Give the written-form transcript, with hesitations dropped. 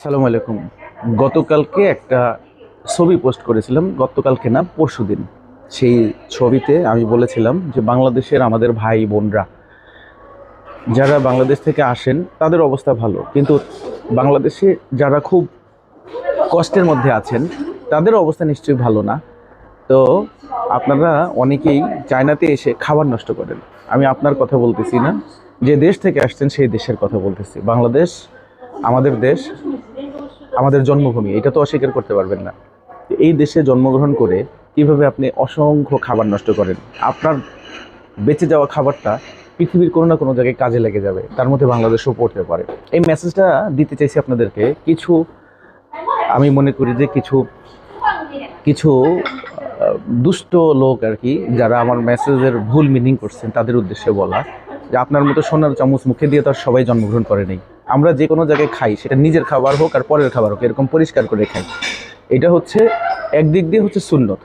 আসসালামু আলাইকুম। গতকালকে একটা ছবি পোস্ট করেছিলাম, গতকালকে না পরশুদিন। সেই ছবিতে আমি বলেছিলাম যে বাংলাদেশের আমাদের ভাই বোনরা যারা বাংলাদেশ থেকে আসেন তাদের অবস্থা ভালো, কিন্তু বাংলাদেশে যারা খুব কষ্টের মধ্যে আছেন তাদের অবস্থা নিশ্চয়ই ভালো না। তো আপনারা অনেকেই চায়নাতে এসে খাবার নষ্ট করেন। আমি আপনার কথা বলতেছি না, যে দেশ থেকে আসছেন সেই দেশের কথা বলতেছি। বাংলাদেশ আমাদের দেশ, আমাদের জন্মভূমি, এটা তো অস্বীকার করতে পারবেন না। এই দেশে জন্মগ্রহণ করে কিভাবে আপনি অসংখ্য খাবার নষ্ট করেন? আপনার বেঁচে যাওয়া খাবারটা পৃথিবীর কোনো না কোনো জায়গায় কাজে লেগে যাবে, তার মধ্যে বাংলাদেশও পড়তে পারে। এই মেসেজটা দিতে চাইছি আপনাদেরকে। কিছু আমি মনে করি যে কিছু কিছু দুষ্ট লোক আর কি, যারা আমার মেসেজের ভুল মিনিং করছেন তাদের উদ্দেশ্যে বলা যে আপনার মতো সোনার চামচ মুখে দিয়ে তো আর সবাই জন্মগ্রহণ করে নেই। আমরা যে কোনো জায়গায় খাই, সেটা নিজের খাবার হোক আর পরের খাবার হোক, এরকম পরিষ্কার করে খাই। এটা হচ্ছে একদিক দিয়ে হচ্ছে সুন্নত।